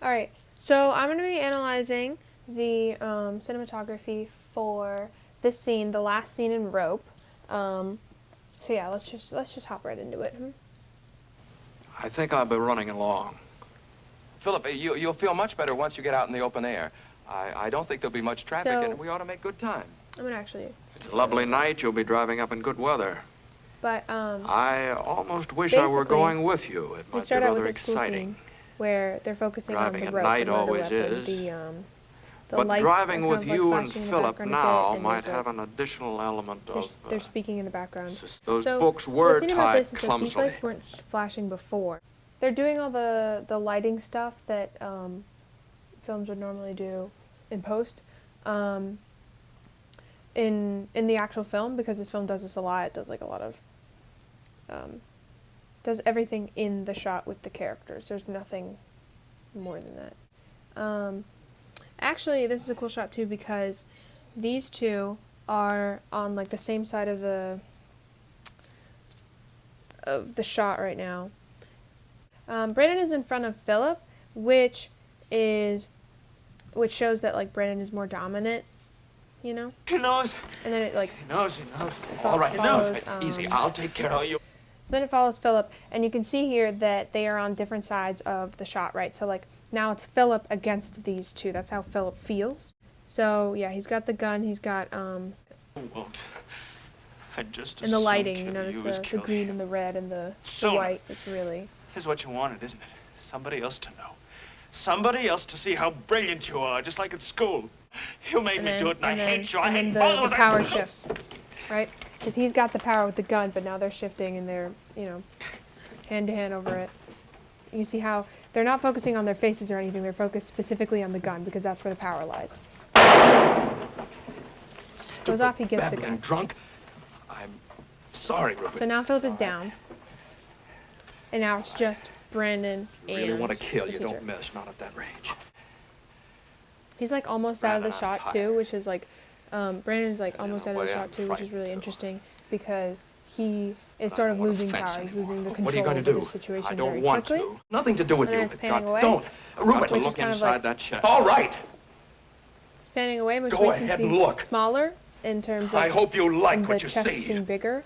All right, so I'm going to be analyzing the cinematography for this scene, the last scene in Rope. So yeah, let's just hop right into it. I think I'll be running along. Philip, you'll feel much better once you get out in the open air. I don't think there'll be much traffic, So- and we ought to make good time. I'm gonna actually, It's a lovely night. You'll be driving up in good weather. but I almost wish I were basically, going with you. It we might be start out with rather this cool exciting. scene where they're focusing on Driving the at rope, night the motor always weapon, is. the But lights driving are with kind of you like and flashing in the Philip background a now bit, and might there's, have an additional element they're speaking in the background. those So books what's were neat about tied this is that these clumsily. lights weren't flashing before. They're doing all the lighting stuff that films would normally do in post in the actual film, because this film does this a lot. It does like a lot of does everything in the shot with the characters. There's nothing more than that. Actually, this is a cool shot too, because these two are on like the same side of the shot right now. Brandon is in front of Philip, which shows that like Brandon is more dominant, you know. He knows. And then it like He knows. fo- All right, he knows. follows, Easy, I'll take care of you. So then it follows Philip, and you can see here that they are on different sides of the shot, right? So like now it's Philip against these two. That's how Philip feels. So yeah, he's got the gun. He's got Who won't? I just and the assumed lighting. You you notice was the killing green him. and the red and the Sooner. white. It's really Here's what you wanted, isn't it? Somebody else to know. Somebody else to see how brilliant you are, just like at school. You made and me then do it, and I hate you. I and hate then all the of power it. shifts, right? Because he's got the power with the gun, but now they're shifting and they're hand to hand over it. You see how they're not focusing on their faces or anything. They're focused specifically on the gun because that's where the power lies. Goes off, he gets the Babbling gun. drunk. I'm sorry, Rupert. So now Philip is down, and now it's just Brandon You and really want to kill, the you teacher. don't miss, not at that range. He's like almost out of the Brandon, I'm shot tired. too, which is like, Brandon is like And in almost a out of the way, shot I'm too, which is frightened, really too. interesting because he is I sort don't of wanna losing fence power. He's anymore. losing the What control are you going to over do? the situation I don't very want quickly. to. Nothing to do with And then you. it's panning away. Don't. Rupert, Got to Which look is kind of inside like- that chest. all right. It's panning away, which Go makes him ahead and seem look. smaller in terms of I hope you like and the what you chest see. seem bigger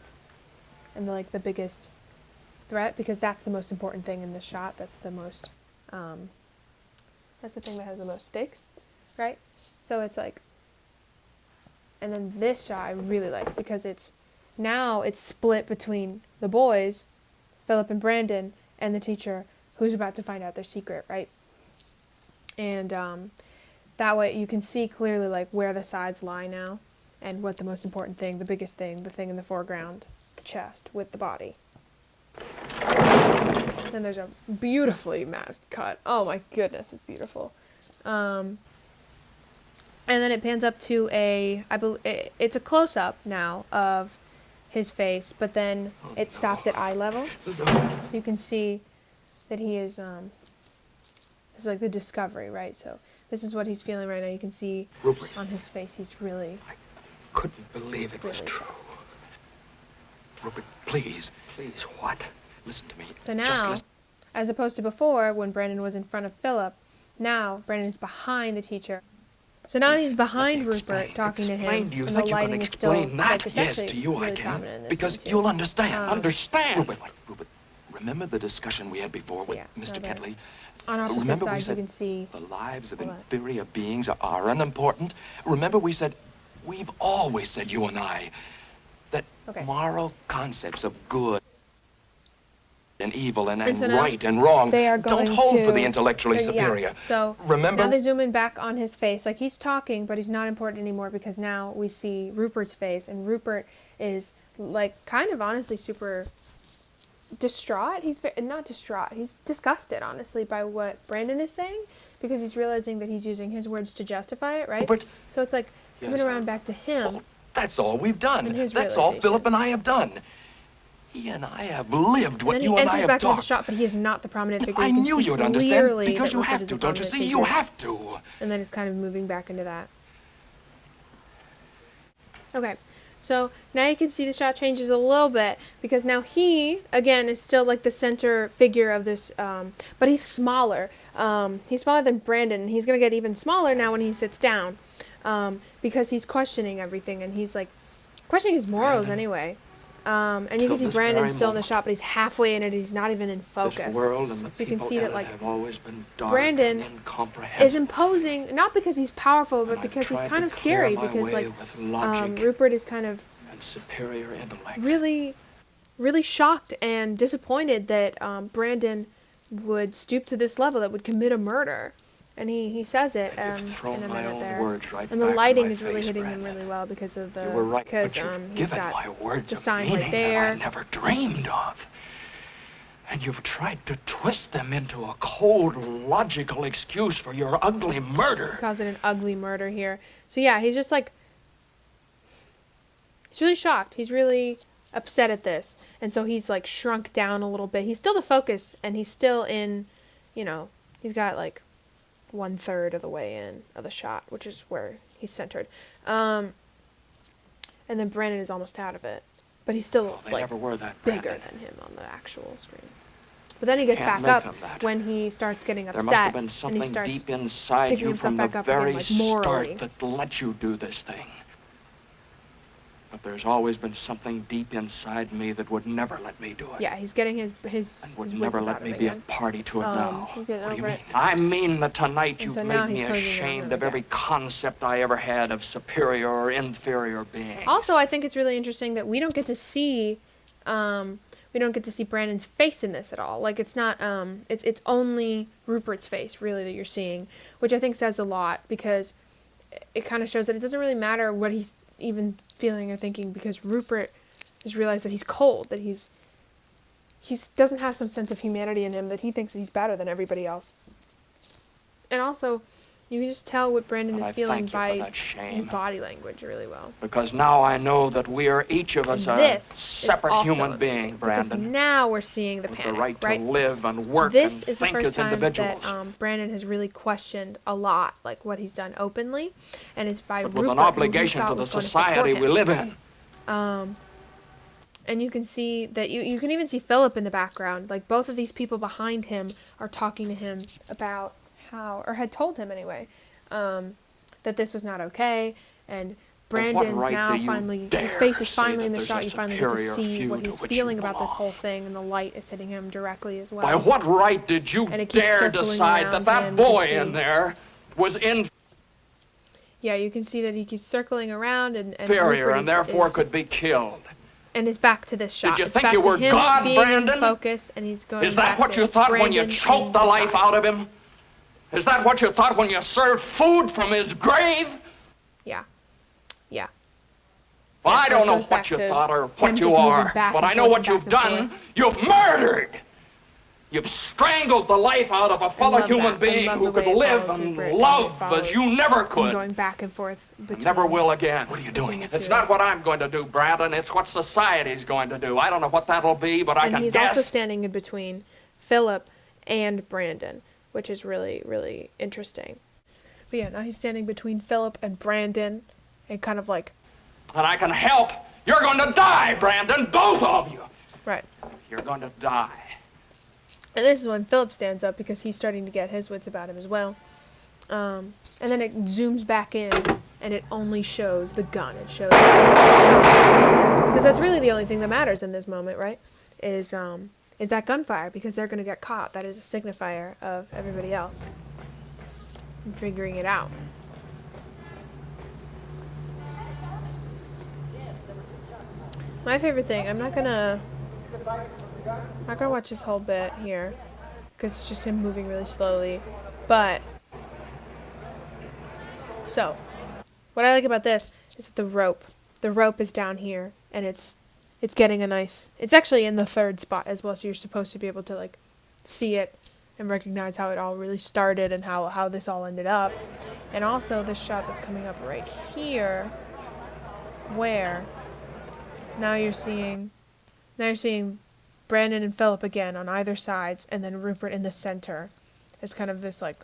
and the biggest threat, because that's the most important thing in this shot. That's the most that's the thing that has the most stakes, right? So it's like, and then this shot I really like because it's split between the boys, Philip and Brandon, and the teacher who's about to find out their secret, right? And that way you can see clearly like where the sides lie now and what the most important thing, the biggest thing, the thing in the foreground, the chest with the body. Then there's a beautifully masked cut. Oh my goodness, it's beautiful. And then it pans up to it's a close-up now of his face, but then it stops at eye level. So you can see that he is, this is like the discovery, right? So this is what he's feeling right now. You can see Rupert, on his face, he's really, couldn't believe it was really true. sad. Rupert, please. Please, what? Listen to me. So Just now, listen. as opposed to before when Brandon was in front of Philip, now Brandon's behind the teacher. So now he's behind Let me Rupert explain. talking to Explain him, to you. and Think the you can lighting is still explain that? like it's Yes, actually to you really I can. prominent in this Because scene, too. you'll understand. Understand. Rupert, remember the discussion we had before So with yeah, Mr. now Ketley? On opposite Remember we sides, you said can see. the lives of Hold on. inferior beings are unimportant? Remember we said, we've always said, you and I, that Okay. moral concepts of good and evil and so now right and wrong They are going don't hold to for the intellectually yeah. superior. So Remember? now they zoom in back on his face, like he's talking, but he's not important anymore because now we see Rupert's face, and Rupert is like kind of honestly super distraught. He's not distraught. He's disgusted, honestly, by what Brandon is saying, because he's realizing that he's using his words to justify it, right? Rupert? So it's like coming Yes, around back to him. Oh, that's all we've done. And his That's all realization. Philip and I have done. He and I have lived And what then you he and I enters have back into the talked. shot, but he is not the prominent figure. I You can knew see you'd clearly understand because that you Rupert have is to, the don't you prominent see? figure. You have to. And then it's kind of moving back into that. Okay, so now you can see the shot changes a little bit because now he, again, is still like the center figure of this, but he's smaller. He's smaller than Brandon, and he's gonna get even smaller now when he sits down, because he's questioning everything, and he's like questioning his morals anyway. And you Till can see this Brandon's very still in the moment. shot, but he's halfway in it. He's not even in This focus. world and the So you can people see in that, it like, have always been dark Brandon and incomprehensible. is imposing, not because he's powerful, but And I've because he's tried kind to of scary. clear my Because way like with logic Rupert is kind of and superior intellect. really, really shocked and disappointed that Brandon would stoop to this level, that would commit a murder. And he says it You've in thrown a my minute own there. words right And the back in lighting my is really face, hitting him Brandon. really well because of the You were right, because but you've he's given got my words the a sign meaning right there. that I never dreamed of. And you've tried to twist them into a cold, logical excuse for your ugly murder. Calls it an ugly murder here. So yeah, he's just like, he's really shocked. He's really upset at this. And so he's like shrunk down a little bit. He's still the focus, and he's still in, you know, he's got like 1/3 of the way in of the shot, which is where he's centered. And then Brandon is almost out of it. But he's still They like never were that, bigger Brandon. than him on the actual screen. But then he gets Can't back make up them that. when he starts getting There must have upset, been and he something starts deep inside picking you himself from the back up again, very like, morally. start that let you do this thing. But there's always been something deep inside me that would never let me do it. Yeah, he's getting his And would wits never about let him me be a again. party to it now. he's getting What do you over mean? it. I mean that tonight And you've so now made he's me closing in on ashamed him of every again. concept I ever had of superior or inferior being. Also, I think it's really interesting that we don't get to see Brandon's face in this at all. Like, it's not it's only Rupert's face really that you're seeing, which I think says a lot, because it kind of shows that it doesn't really matter what he's even feeling or thinking, because Rupert has realized that he's cold, that he doesn't have some sense of humanity in him, that he thinks that he's better than everybody else. And also, you can just tell what Brandon And is I feeling thank you for by that his shame. body language really well. Because now I know that we are each of us And a this separate is also human amazing, being, because Brandon. now we're seeing the With panic, the right to right? live and work This and is the think first as time individuals. that Brandon has really questioned a lot, like what he's done openly, and it's by but Rupert, with an who he obligation thought to the was going to support society we him. live in. And you can see that you can even see Philip in the background. Like, both of these people behind him are talking to him about how, or had told him anyway, that this was not okay. And Brandon's right now do you finally, his dare face is say finally that in the there's shot. a You finally get to superior see feud what to he's which you feeling about this belong? whole thing, and the light is hitting him directly as well. By what right did you And it keeps dare circling decide around that him, that you can boy see. in there was Yeah, you can see that he keeps circling around, and inferior Rupert and therefore could be killed? and is back to this shot. you It's think back you to were him God, being Brandon? in focus, and he's going Is back that what to you thought when you Brandon choked in the life side. out of him? Is that what you thought when you served food from his grave? Yeah. Yeah. Well, Yeah, I so don't it know goes back what you to thought or him what you just moving are, back but and I know forth what and you've back and done. forth. You've murdered. You've strangled the life out of a fellow love human that. I being love who the could way it live follows and Rupert and love it follows as you never And could. going back and forth between. Never will again. What are you between doing? the It's two. not what I'm going to do, Brandon. It's what society's going to do. I don't know what that'll be, but I And can he's guess. also standing in between Philip and Brandon, which is really, really interesting. But yeah, now he's standing between Philip and Brandon, and kind of like, And I can help. You're going to die, Brandon. Both of you. right. You're going to die. And this is when Philip stands up, because he's starting to get his wits about him as well. And then it zooms back in, and it only shows the gun. It shows the shots, because that's really the only thing that matters in this moment, right? Is that gunfire, because they're going to get caught. That is a signifier of everybody else and figuring it out. My favorite thing, I'm not gonna watch this whole bit here, because it's just him moving really slowly, but, so, what I like about this is that the rope is down here, and it's getting a nice, it's actually in the third spot as well, so you're supposed to be able to, like, see it and recognize how it all really started and how this all ended up. And also this shot that's coming up right here, where now you're seeing Brandon and Philip again on either sides, and then Rupert in the center. It's kind of this, like,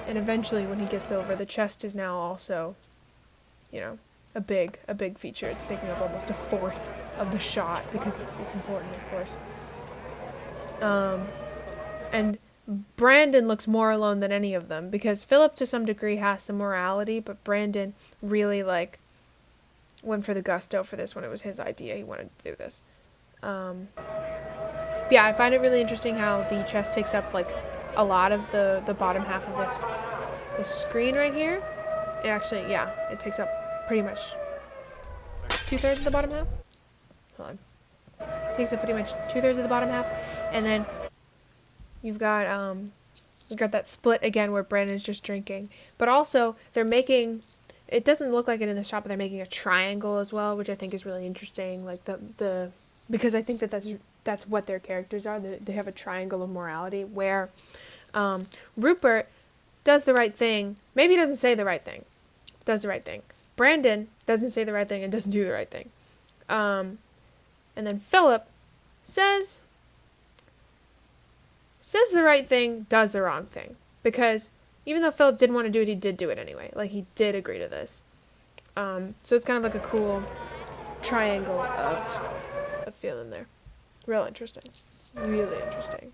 and eventually when he gets over, the chest is now also, you know, a big feature. It's taking up almost a fourth of the shot, because it's important, of course. And Brandon looks more alone than any of them, because Philip to some degree has some morality, but Brandon really like went for the gusto for this when it was his idea. He wanted to do this. Yeah, I find it really interesting how the chest takes up like a lot of the bottom half of this screen right here. It actually, yeah, it takes up pretty much 2/3 of the bottom half. Hold on. Takes up pretty much 2/3 of the bottom half, and then you've got that split again where Brandon's just drinking. But also they're making, it doesn't look like it in the shot, but they're making a triangle as well, which I think is really interesting. Like the because I think that's what their characters are. They have a triangle of morality where Rupert does the right thing. Maybe he doesn't say the right thing. Does the right thing. Brandon doesn't say the right thing and doesn't do the right thing. And then Philip says the right thing, does the wrong thing. Because even though Philip didn't want to do it, he did do it anyway. Like, he did agree to this. So it's kind of like a cool triangle of feeling there. Real interesting. Really interesting.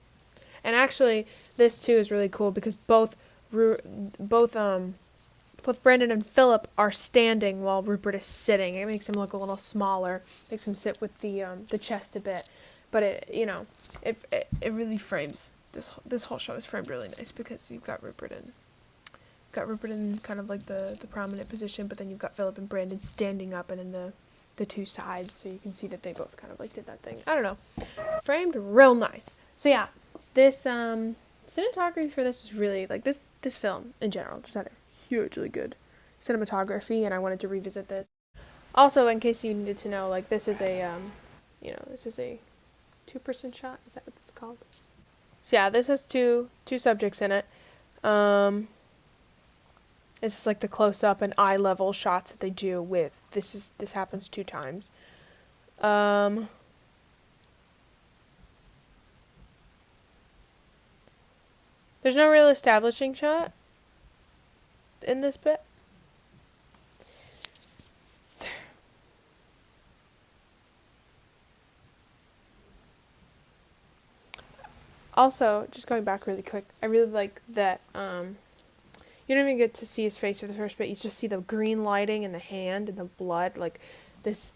And actually, this too is really cool because both Brandon and Philip are standing while Rupert is sitting. It makes him look a little smaller. Makes him sit with the chest a bit. But it really frames this whole show is framed really nice because you've got Rupert in kind of like the prominent position, but then you've got Philip and Brandon standing up and in the two sides, so you can see that they both kind of like did that thing. I don't know. Framed real nice. So yeah, this cinematography for this is really like this film in general just had a hugely good cinematography, and I wanted to revisit this. Also, in case you needed to know, like this is a this is a 2-person shot. Is that what it's called? So yeah, this has two subjects in it. It's just like the close up and eye level shots that they do with this happens 2 times. There's no real establishing shot in this bit. Also, just going back really quick, I really like that you don't even get to see his face for the first bit. You just see the green lighting and the hand and the blood. Like, this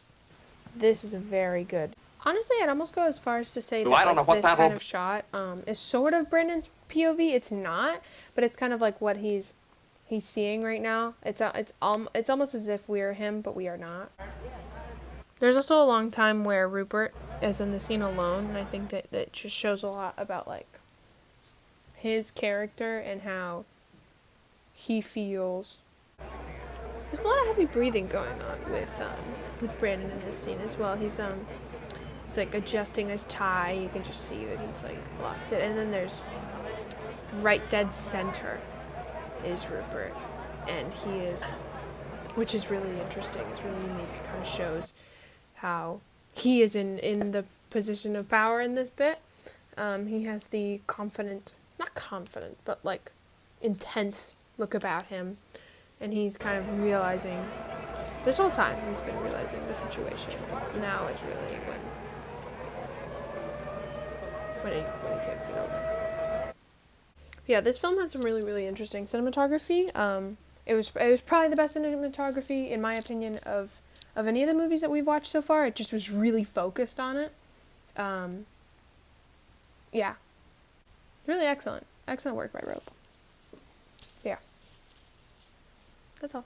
is a very good. Honestly, I'd almost go as far as to say that like, this kind of shot is sort of Brandon's POV. It's not, but it's kind of like what he's seeing right now. It's almost as if we're him, but we are not. There's also a long time where Rupert is in the scene alone, and I think that just shows a lot about like his character and how he feels. There's a lot of heavy breathing going on with Brandon in this scene as well. He's like adjusting his tie. You can just see that he's like lost it. And then there's right dead center is Rupert, and he is, which is really interesting. It's really unique. It kind of shows how he is in the position of power in this bit. He has the not confident, but like intense look about him, and he's kind of realizing this whole time he's been realizing the situation. Now is really when he takes it over. Yeah, this film had some really, really interesting cinematography. It was probably the best cinematography in my opinion of any of the movies that we've watched so far. It just was really focused on it. Yeah, really excellent work by Rope. Yeah, that's all.